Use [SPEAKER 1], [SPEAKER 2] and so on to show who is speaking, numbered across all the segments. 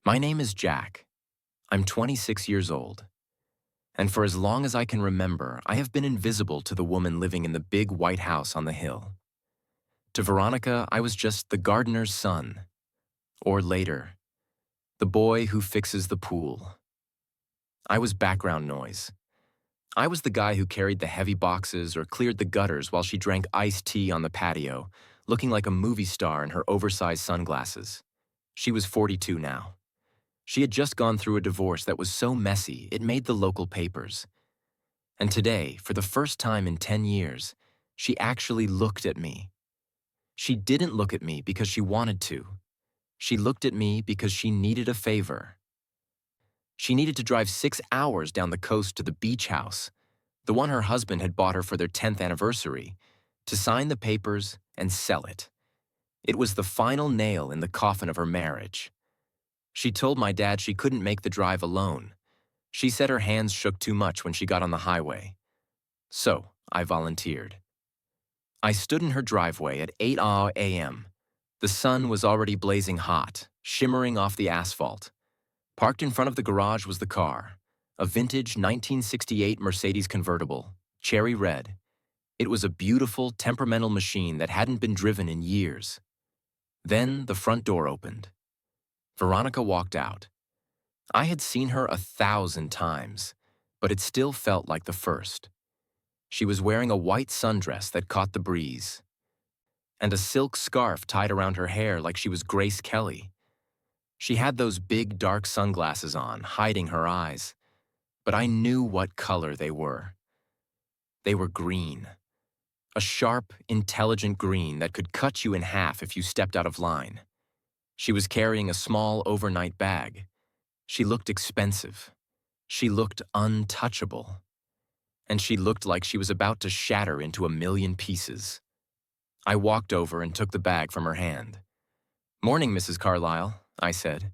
[SPEAKER 1] My name is Jack. I'm 26 years old. And for as long as I can remember, I have been invisible to the woman living in the big white house on the hill. To Veronica, I was just the gardener's son. Or later, the boy who fixes the pool. I was background noise. I was the guy who carried the heavy boxes or cleared the gutters while she drank iced tea on the patio, looking like a movie star in her oversized sunglasses. She was 42 now. She had just gone through a divorce that was so messy it made the local papers. And today, for the first time in 10 years, she actually looked at me. She didn't look at me because she wanted to. She looked at me because she needed a favor. She needed to drive 6 hours down the coast to the beach house, the one her husband had bought her for their 10th anniversary, to sign the papers and sell it. It was the final nail in the coffin of her marriage. She told my dad she couldn't make the drive alone. She said her hands shook too much when she got on the highway. So, I volunteered. I stood in her driveway at 8 a.m. The sun was already blazing hot, shimmering off the asphalt. Parked in front of the garage was the car, a vintage 1968 Mercedes convertible, cherry red. It was a beautiful, temperamental machine that hadn't been driven in years. Then the front door opened. Veronica walked out. I had seen her 1,000 times, but it still felt like the first. She was wearing a white sundress that caught the breeze, and a silk scarf tied around her hair like she was Grace Kelly. She had those big dark sunglasses on, hiding her eyes, but I knew what color they were. They were green. A sharp, intelligent green that could cut you in half if you stepped out of line. She was carrying a small overnight bag. She looked expensive. She looked untouchable. And she looked like she was about to shatter into a million pieces. I walked over and took the bag from her hand. "Morning, Mrs. Carlyle," I said.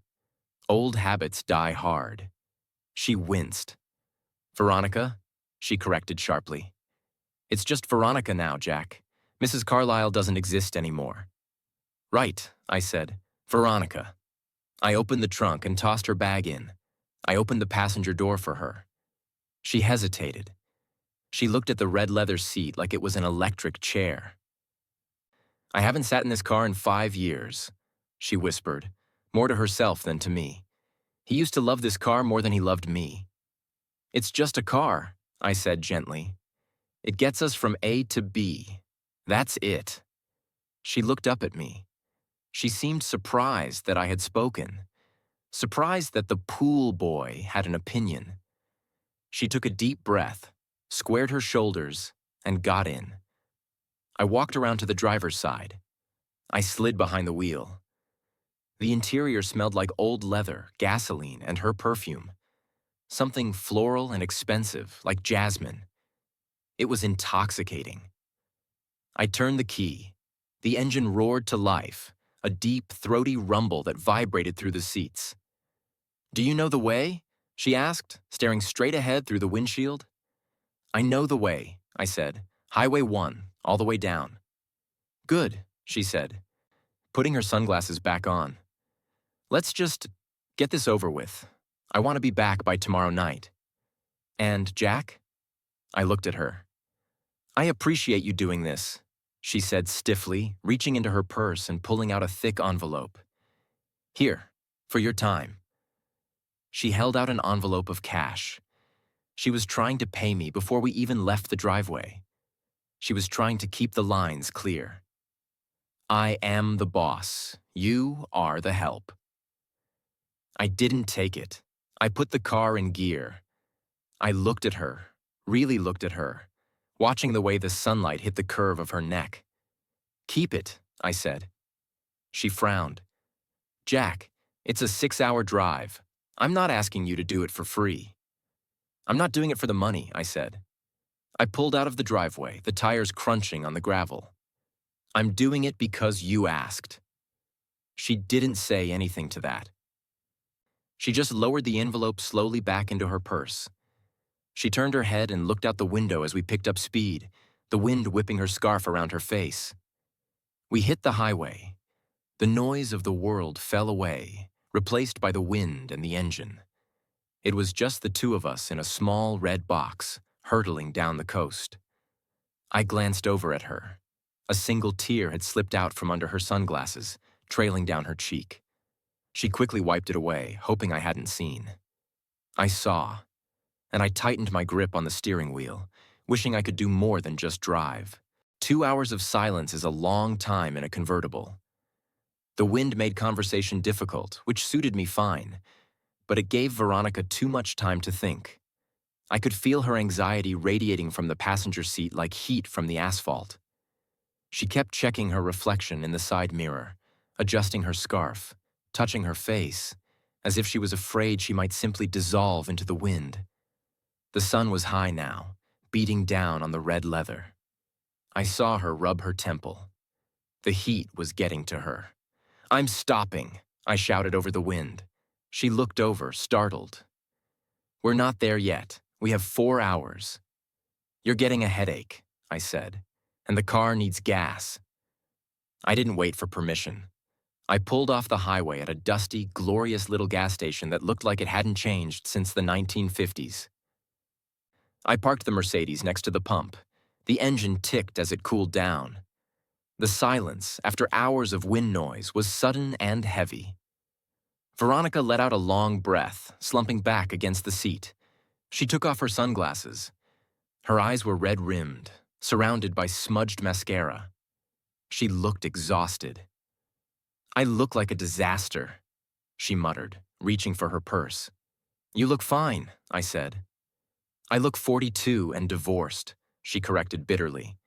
[SPEAKER 1] Old habits die hard. She winced. "Veronica," she corrected sharply. "It's just Veronica now, Jack. Mrs. Carlyle doesn't exist anymore." "Right," I said. "Veronica." I opened the trunk and tossed her bag in. I opened the passenger door for her. She hesitated. She looked at the red leather seat like it was an electric chair. "I haven't sat in this car in 5 years," she whispered, more to herself than to me. "He used to love this car more than he loved me." "It's just a car," I said gently. "It gets us from A to B. That's it." She looked up at me. She seemed surprised that I had spoken, surprised that the pool boy had an opinion. She took a deep breath, squared her shoulders, and got in. I walked around to the driver's side. I slid behind the wheel. The interior smelled like old leather, gasoline, and her perfume. Something floral and expensive, like jasmine. It was intoxicating. I turned the key. The engine roared to life, a deep, throaty rumble that vibrated through the seats. "Do you know the way?" she asked, staring straight ahead through the windshield. "I know the way," I said. "Highway 1, all the way down." "Good," she said, putting her sunglasses back on. "Let's just get this over with. I want to be back by tomorrow night." "And Jack?" I looked at her. "I appreciate you doing this," she said stiffly, reaching into her purse and pulling out a thick envelope. "Here, for your time." She held out an envelope of cash. She was trying to pay me before we even left the driveway. She was trying to keep the lines clear. "I am the boss. You are the help." I didn't take it. I put the car in gear. I looked at her, really looked at her, watching the way the sunlight hit the curve of her neck. "Keep it," I said. She frowned. "Jack, it's a 6-hour drive. I'm not asking you to do it for free." "I'm not doing it for the money," I said. I pulled out of the driveway, the tires crunching on the gravel. "I'm doing it because you asked." She didn't say anything to that. She just lowered the envelope slowly back into her purse. She turned her head and looked out the window as we picked up speed, the wind whipping her scarf around her face. We hit the highway. The noise of the world fell away, replaced by the wind and the engine. It was just the two of us in a small red box, hurtling down the coast. I glanced over at her. A single tear had slipped out from under her sunglasses, trailing down her cheek. She quickly wiped it away, hoping I hadn't seen. I saw, and I tightened my grip on the steering wheel, wishing I could do more than just drive. 2 hours of silence is a long time in a convertible. The wind made conversation difficult, which suited me fine, but it gave Veronica too much time to think. I could feel her anxiety radiating from the passenger seat like heat from the asphalt. She kept checking her reflection in the side mirror, adjusting her scarf, touching her face, as if she was afraid she might simply dissolve into the wind. The sun was high now, beating down on the red leather. I saw her rub her temple. The heat was getting to her. "I'm stopping," I shouted over the wind. She looked over, startled. "We're not there yet. We have 4 hours." "You're getting a headache," I said, "and the car needs gas." I didn't wait for permission. I pulled off the highway at a dusty, glorious little gas station that looked like it hadn't changed since the 1950s. I parked the Mercedes next to the pump. The engine ticked as it cooled down. The silence, after hours of wind noise, was sudden and heavy. Veronica let out a long breath, slumping back against the seat. She took off her sunglasses. Her eyes were red-rimmed, surrounded by smudged mascara. She looked exhausted. "I look like a disaster," she muttered, reaching for her purse. "You look fine," I said. "I look 42 and divorced," she corrected bitterly.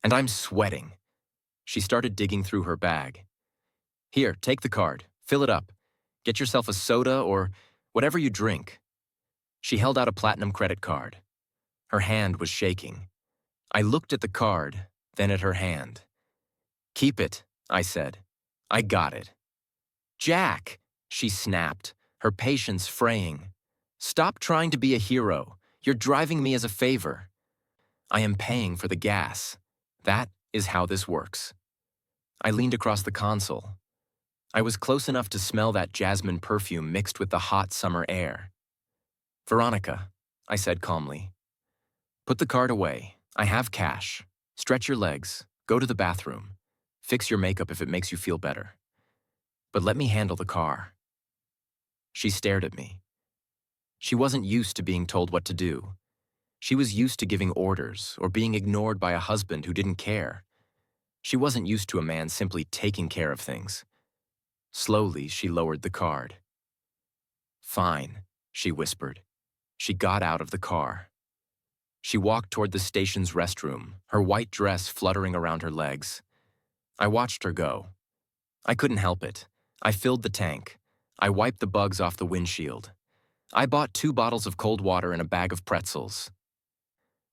[SPEAKER 1] "And I'm sweating." She started digging through her bag. "Here, take the card. Fill it up. Get yourself a soda or whatever you drink." She held out a platinum credit card. Her hand was shaking. I looked at the card, then at her hand. "Keep it," I said. "I got it." "Jack," she snapped, her patience fraying. "Stop trying to be a hero. You're driving me as a favor. I am paying for the gas. That is how this works." I leaned across the console. I was close enough to smell that jasmine perfume mixed with the hot summer air. "Veronica," I said calmly, "put the card away. I have cash. Stretch your legs. Go to the bathroom. Fix your makeup if it makes you feel better. But let me handle the car." She stared at me. She wasn't used to being told what to do. She was used to giving orders or being ignored by a husband who didn't care. She wasn't used to a man simply taking care of things. Slowly, she lowered the card. "Fine," she whispered. She got out of the car. She walked toward the station's restroom, her white dress fluttering around her legs. I watched her go. I couldn't help it. I filled the tank. I wiped the bugs off the windshield. I bought 2 bottles of cold water and a bag of pretzels.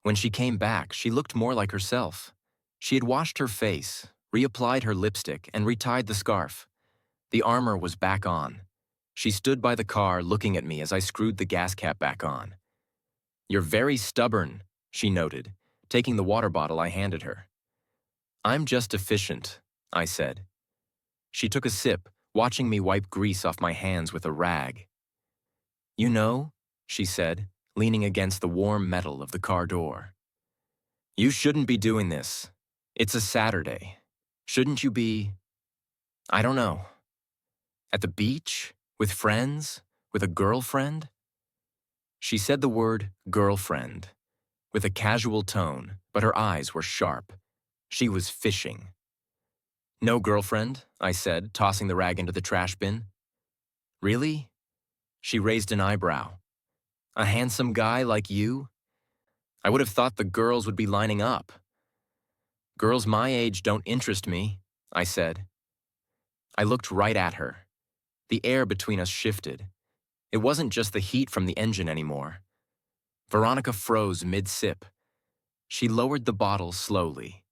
[SPEAKER 1] When she came back, she looked more like herself. She had washed her face, reapplied her lipstick, and retied the scarf. The armor was back on. She stood by the car looking at me as I screwed the gas cap back on. "You're very stubborn," she noted, taking the water bottle I handed her. "I'm just efficient," I said. She took a sip, watching me wipe grease off my hands with a rag. "You know," she said, leaning against the warm metal of the car door. "You shouldn't be doing this. It's a Saturday. Shouldn't you be, I don't know, at the beach, with friends, with a girlfriend?" She said the word girlfriend with a casual tone, but her eyes were sharp. She was fishing. "No girlfriend," I said, tossing the rag into the trash bin. "Really?" She raised an eyebrow. "A handsome guy like you? I would have thought the girls would be lining up." "Girls my age don't interest me," I said. I looked right at her. The air between us shifted. It wasn't just the heat from the engine anymore. Veronica froze mid-sip. She lowered the bottle slowly.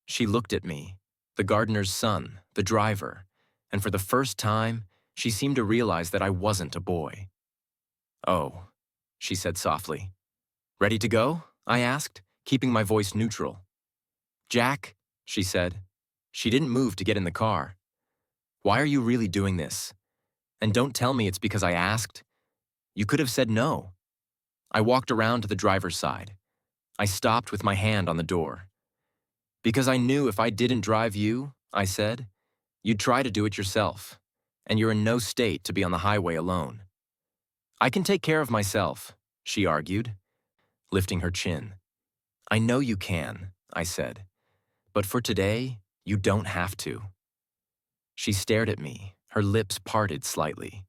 [SPEAKER 1] She looked at me, the gardener's son, the driver, and for the first time, she seemed to realize that I wasn't a boy. "Oh," she said softly. "Ready to go?" I asked, keeping my voice neutral. "Jack," she said. She didn't move to get in the car. "Why are you really doing this? And don't tell me it's because I asked. You could have said no. I walked around to the driver's side. I stopped with my hand on the door. Because I knew if I didn't drive you, I said, you'd try to do it yourself, and you're in no state to be on the highway alone. I can take care of myself, she argued, lifting her chin. I know you can, I said, but for today, you don't have to. She stared at me, her lips parted slightly.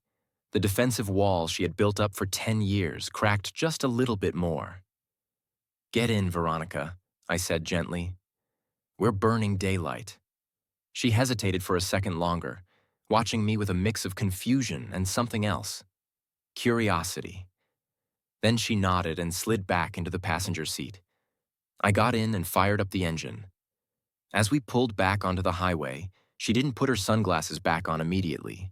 [SPEAKER 1] The defensive wall she had built up for 10 years cracked just a little bit more. Get in, Veronica, I said gently. We're burning daylight. She hesitated for a second longer, watching me with a mix of confusion and something else. Curiosity. Then she nodded and slid back into the passenger seat. I got in and fired up the engine. As we pulled back onto the highway, she didn't put her sunglasses back on immediately.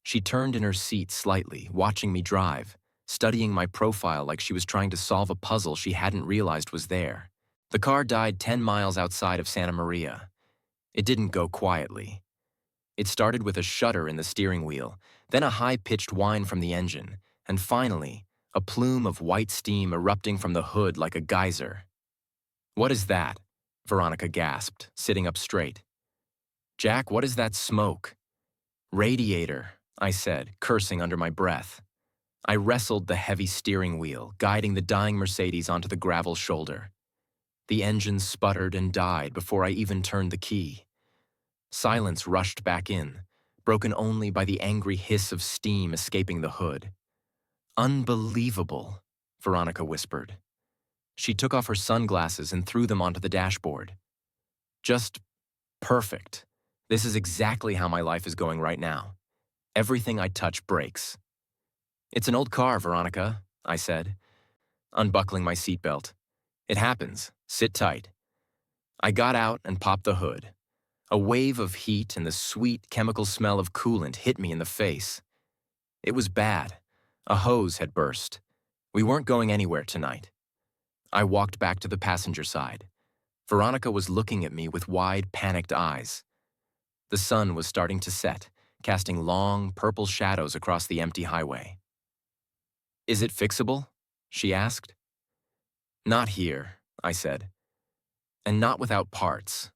[SPEAKER 1] She turned in her seat slightly, watching me drive, studying my profile like she was trying to solve a puzzle she hadn't realized was there. The car died 10 miles outside of Santa Maria. It didn't go quietly. It started with a shudder in the steering wheel, then a high-pitched whine from the engine, and finally, a plume of white steam erupting from the hood like a geyser. What is that? Veronica gasped, sitting up straight. Jack, what is that smoke? Radiator, I said, cursing under my breath. I wrestled the heavy steering wheel, guiding the dying Mercedes onto the gravel shoulder. The engine sputtered and died before I even turned the key. Silence rushed back in, broken only by the angry hiss of steam escaping the hood. Unbelievable, Veronica whispered. She took off her sunglasses and threw them onto the dashboard. Just perfect. This is exactly how my life is going right now. Everything I touch breaks. It's an old car, Veronica, I said, unbuckling my seatbelt. It happens. Sit tight. I got out and popped the hood. A wave of heat and the sweet chemical smell of coolant hit me in the face. It was bad. A hose had burst. We weren't going anywhere tonight. I walked back to the passenger side. Veronica was looking at me with wide, panicked eyes. The sun was starting to set, casting long, purple shadows across the empty highway. Is it fixable? She asked. Not here, I said. And not without parts.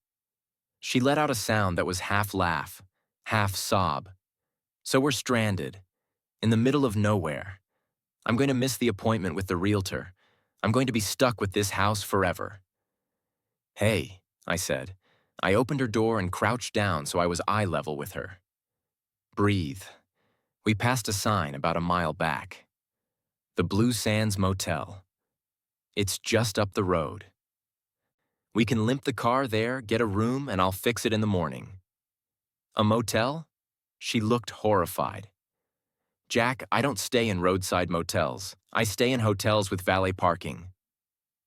[SPEAKER 1] She let out a sound that was half laugh, half sob. So we're stranded, in the middle of nowhere. I'm going to miss the appointment with the realtor. I'm going to be stuck with this house forever. Hey, I said. I opened her door and crouched down so I was eye level with her. Breathe. We passed a sign about a mile back. The Blue Sands Motel. It's just up the road. We can limp the car there, get a room, and I'll fix it in the morning. A motel? She looked horrified. Jack, I don't stay in roadside motels. I stay in hotels with valet parking.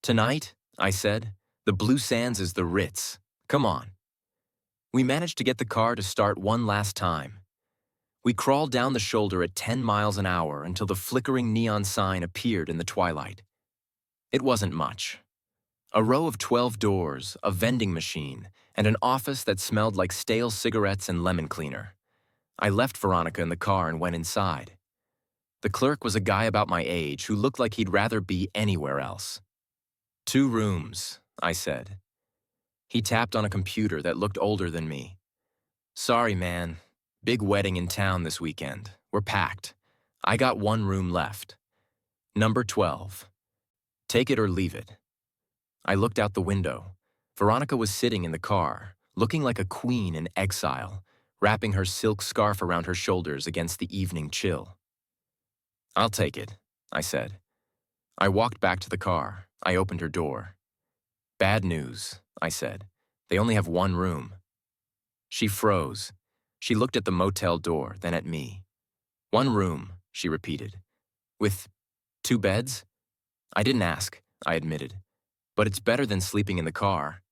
[SPEAKER 1] Tonight, I said, the Blue Sands is the Ritz. Come on. We managed to get the car to start one last time. We crawled down the shoulder at 10 miles an hour until the flickering neon sign appeared in the twilight. It wasn't much. A row of 12 doors, a vending machine, and an office that smelled like stale cigarettes and lemon cleaner. I left Veronica in the car and went inside. The clerk was a guy about my age who looked like he'd rather be anywhere else. 2 rooms, I said. He tapped on a computer that looked older than me. Sorry, man. Big wedding in town this weekend. We're packed. I got 1 room left. Number 12. Take it or leave it. I looked out the window. Veronica was sitting in the car, looking like a queen in exile, wrapping her silk scarf around her shoulders against the evening chill. I'll take it, I said. I walked back to the car. I opened her door. Bad news, I said. They only have 1 room. She froze. She looked at the motel door, then at me. 1 room, she repeated. With 2 beds? I didn't ask, I admitted. But it's better than sleeping in the car.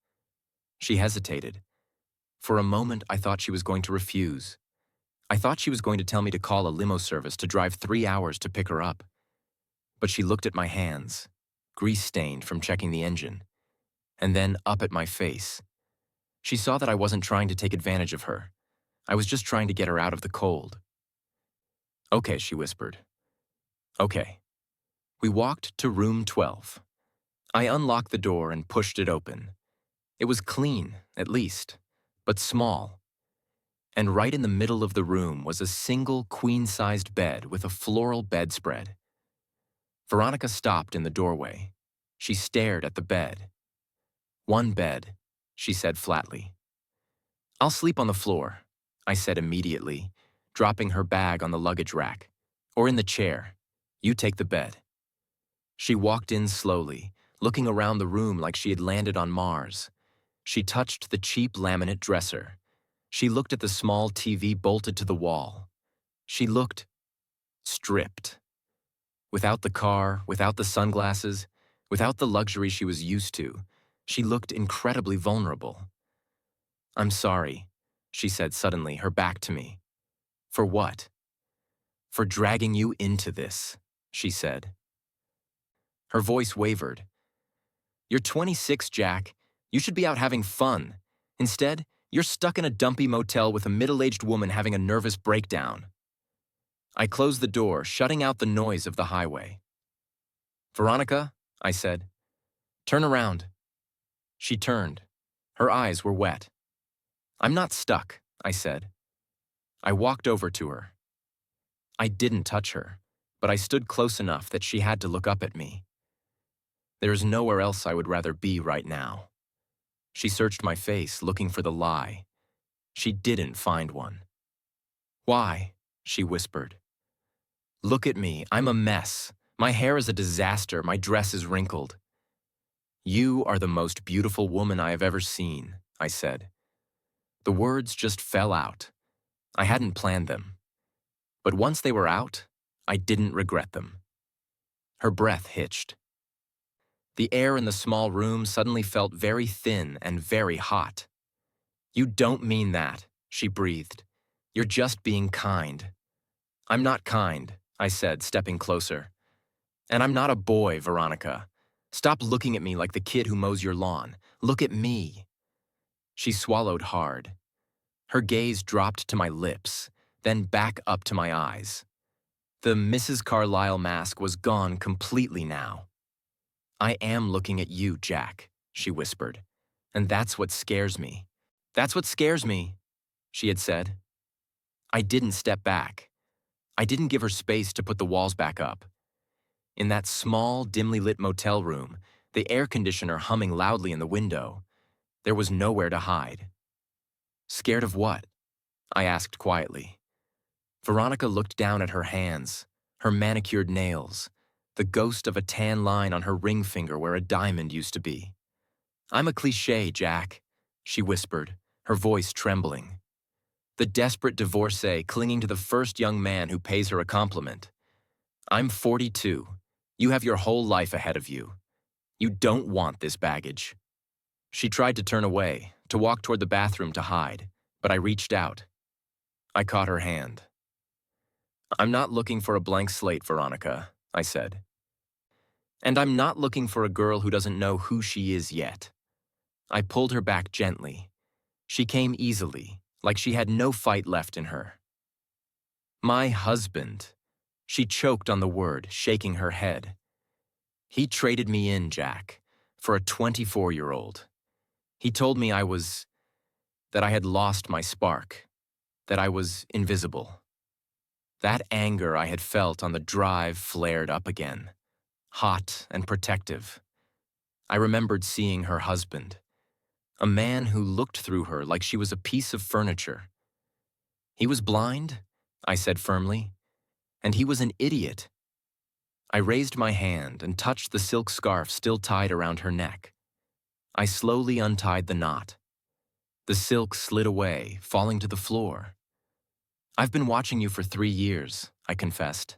[SPEAKER 1] She hesitated. For a moment, I thought she was going to refuse. I thought she was going to tell me to call a limo service to drive 3 hours to pick her up. But she looked at my hands, grease-stained from checking the engine, and then up at my face. She saw that I wasn't trying to take advantage of her. I was just trying to get her out of the cold. Okay, she whispered. Okay. We walked to room 12. I unlocked the door and pushed it open. It was clean, at least, but small. And right in the middle of the room was a single queen-sized bed with a floral bedspread. Veronica stopped in the doorway. She stared at the bed. One bed, she said flatly. I'll sleep on the floor, I said immediately, dropping her bag on the luggage rack. Or in the chair. You take the bed. She walked in slowly, looking around the room like she had landed on Mars. She touched the cheap laminate dresser. She looked at the small TV bolted to the wall. She looked stripped. Without the car, without the sunglasses, without the luxury she was used to, she looked incredibly vulnerable. I'm sorry, she said suddenly, her back to me. For what? For dragging you into this, she said. Her voice wavered. You're 26, Jack. You should be out having fun. Instead, you're stuck in a dumpy motel with a middle-aged woman having a nervous breakdown. I closed the door, shutting out the noise of the highway. Veronica, I said, turn around. She turned. Her eyes were wet. I'm not stuck, I said. I walked over to her. I didn't touch her, but I stood close enough that she had to look up at me. There is nowhere else I would rather be right now. She searched my face, looking for the lie. She didn't find one. Why? She whispered. Look at me, I'm a mess. My hair is a disaster, my dress is wrinkled. You are the most beautiful woman I have ever seen, I said. The words just fell out. I hadn't planned them. But once they were out, I didn't regret them. Her breath hitched. The air in the small room suddenly felt very thin and very hot. You don't mean that, she breathed. You're just being kind. I'm not kind, I said, stepping closer. And I'm not a boy, Veronica. Stop looking at me like the kid who mows your lawn. Look at me. She swallowed hard. Her gaze dropped to my lips, then back up to my eyes. The Mrs. Carlyle mask was gone completely now. I am looking at you, Jack, she whispered. And that's what scares me. That's what scares me, she had said. I didn't step back. I didn't give her space to put the walls back up. In that small, dimly lit motel room, the air conditioner humming loudly in the window, there was nowhere to hide. Scared of what? I asked quietly. Veronica looked down at her hands, her manicured nails, the ghost of a tan line on her ring finger where a diamond used to be. I'm a cliché, Jack, she whispered, her voice trembling. The desperate divorcee clinging to the first young man who pays her a compliment. I'm 42. You have your whole life ahead of you. You don't want this baggage. She tried to turn away, to walk toward the bathroom to hide, but I reached out. I caught her hand. I'm not looking for a blank slate, Veronica, I said. And I'm not looking for a girl who doesn't know who she is yet. I pulled her back gently. She came easily, like she had no fight left in her. My husband. She choked on the word, shaking her head. He traded me in, Jack, for a 24-year-old. He told me that I had lost my spark, that I was invisible. That anger I had felt on the drive flared up again, hot and protective. I remembered seeing her husband, a man who looked through her like she was a piece of furniture. He was blind, I said firmly, and he was an idiot. I raised my hand and touched the silk scarf still tied around her neck. I slowly untied the knot. The silk slid away, falling to the floor. I've been watching you for 3 years, I confessed.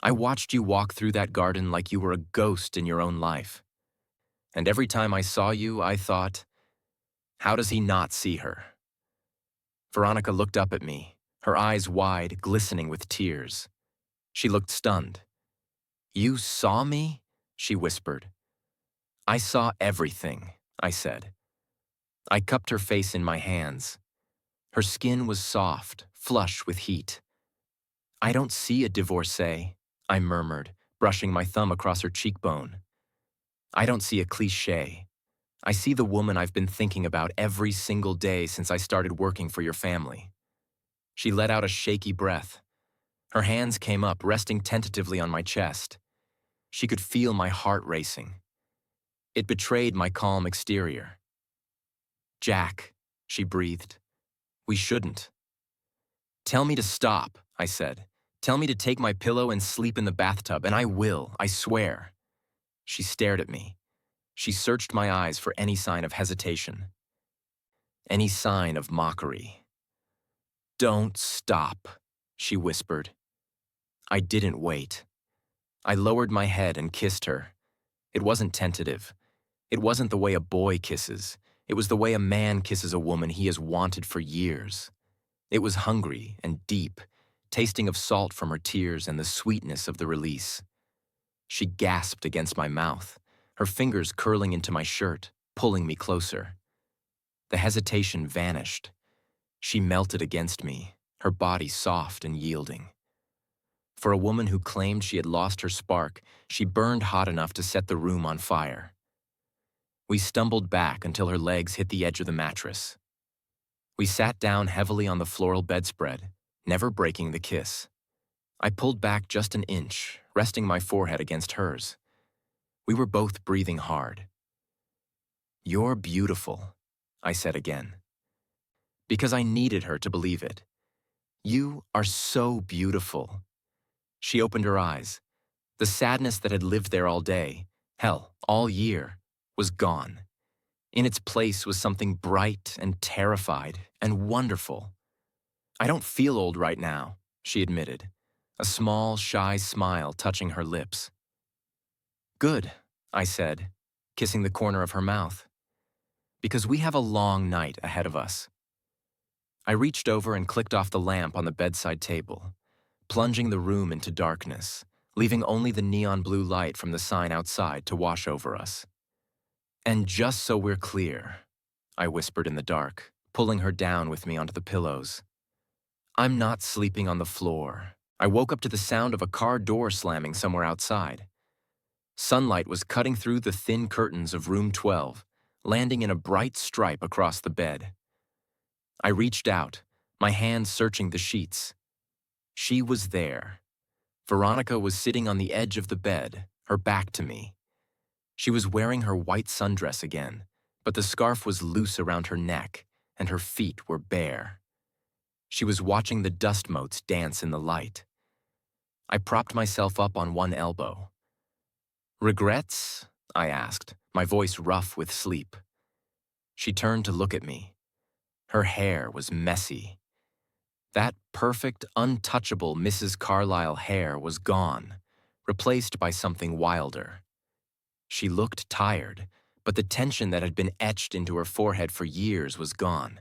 [SPEAKER 1] I watched you walk through that garden like you were a ghost in your own life. And every time I saw you, I thought, how does he not see her? Veronica looked up at me, her eyes wide, glistening with tears. She looked stunned. You saw me? She whispered. I saw everything, I said. I cupped her face in my hands. Her skin was soft, flush with heat. I don't see a divorcee, I murmured, brushing my thumb across her cheekbone. I don't see a cliché. I see the woman I've been thinking about every single day since I started working for your family. She let out a shaky breath. Her hands came up, resting tentatively on my chest. She could feel my heart racing. It betrayed my calm exterior. Jack, she breathed. We shouldn't. Tell me to stop, I said. Tell me to take my pillow and sleep in the bathtub, and I will, I swear. She stared at me. She searched my eyes for any sign of hesitation, any sign of mockery. Don't stop, she whispered. I didn't wait. I lowered my head and kissed her. It wasn't tentative. It wasn't the way a boy kisses. It was the way a man kisses a woman he has wanted for years. It was hungry and deep, tasting of salt from her tears and the sweetness of the release. She gasped against my mouth, her fingers curling into my shirt, pulling me closer. The hesitation vanished. She melted against me, her body soft and yielding. For a woman who claimed she had lost her spark, she burned hot enough to set the room on fire. We stumbled back until her legs hit the edge of the mattress. We sat down heavily on the floral bedspread, never breaking the kiss. I pulled back just an inch, resting my forehead against hers. We were both breathing hard. You're beautiful, I said again. Because I needed her to believe it. You are so beautiful. She opened her eyes. The sadness that had lived there all day, hell, all year, was gone. In its place was something bright and terrified and wonderful. I don't feel old right now, she admitted, a small, shy smile touching her lips. Good, I said, kissing the corner of her mouth. Because we have a long night ahead of us. I reached over and clicked off the lamp on the bedside table, plunging the room into darkness, leaving only the neon blue light from the sign outside to wash over us. And just so we're clear, I whispered in the dark, pulling her down with me onto the pillows. I'm not sleeping on the floor. I woke up to the sound of a car door slamming somewhere outside. Sunlight was cutting through the thin curtains of room 12, landing in a bright stripe across the bed. I reached out, my hand searching the sheets. She was there. Veronica was sitting on the edge of the bed, her back to me. She was wearing her white sundress again, but the scarf was loose around her neck, and her feet were bare. She was watching the dust motes dance in the light. I propped myself up on one elbow. Regrets? I asked, my voice rough with sleep. She turned to look at me. Her hair was messy. That perfect, untouchable Mrs. Carlyle hair was gone, replaced by something wilder. She looked tired, but the tension that had been etched into her forehead for years was gone.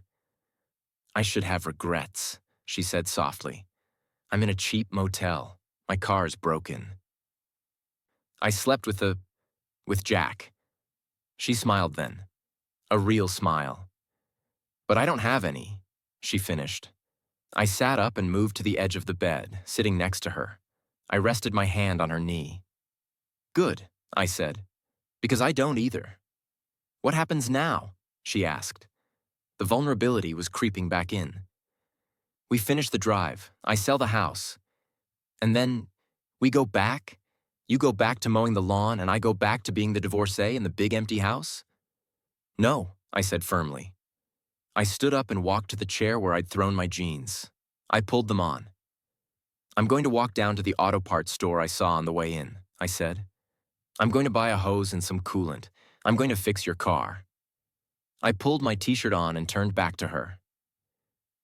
[SPEAKER 1] I should have regrets, she said softly. I'm in a cheap motel. My car's broken. I slept with Jack. She smiled then. A real smile. But I don't have any, she finished. I sat up and moved to the edge of the bed, sitting next to her. I rested my hand on her knee. Good, I said, because I don't either. What happens now? She asked. The vulnerability was creeping back in. We finish the drive. I sell the house. And then we go back? You go back to mowing the lawn and I go back to being the divorcee in the big empty house? No, I said firmly. I stood up and walked to the chair where I'd thrown my jeans. I pulled them on. I'm going to walk down to the auto parts store I saw on the way in, I said. I'm going to buy a hose and some coolant. I'm going to fix your car. I pulled my t-shirt on and turned back to her.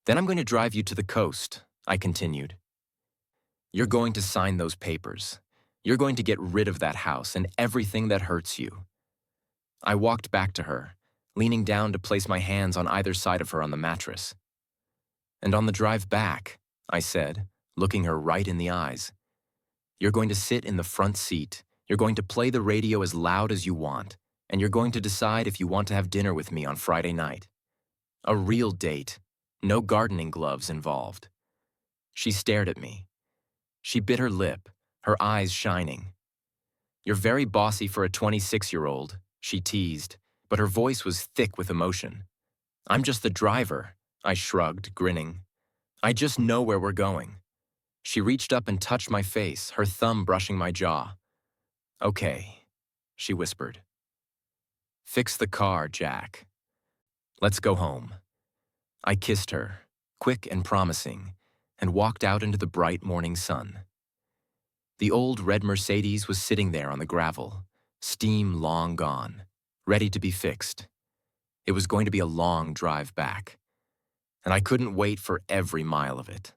[SPEAKER 1] Then I'm going to drive you to the coast, I continued. You're going to sign those papers. You're going to get rid of that house and everything that hurts you. I walked back to her, leaning down to place my hands on either side of her on the mattress. And on the drive back, I said, looking her right in the eyes, you're going to sit in the front seat, you're going to play the radio as loud as you want, and you're going to decide if you want to have dinner with me on Friday night. A real date, no gardening gloves involved. She stared at me. She bit her lip, her eyes shining. "You're very bossy for a 26-year-old," she teased, but her voice was thick with emotion. "I'm just the driver," I shrugged, grinning. "I just know where we're going." She reached up and touched my face, her thumb brushing my jaw. "Okay," she whispered. "Fix the car, Jack. Let's go home." I kissed her, quick and promising, and walked out into the bright morning sun. The old red Mercedes was sitting there on the gravel, steam long gone, ready to be fixed. It was going to be a long drive back, and I couldn't wait for every mile of it.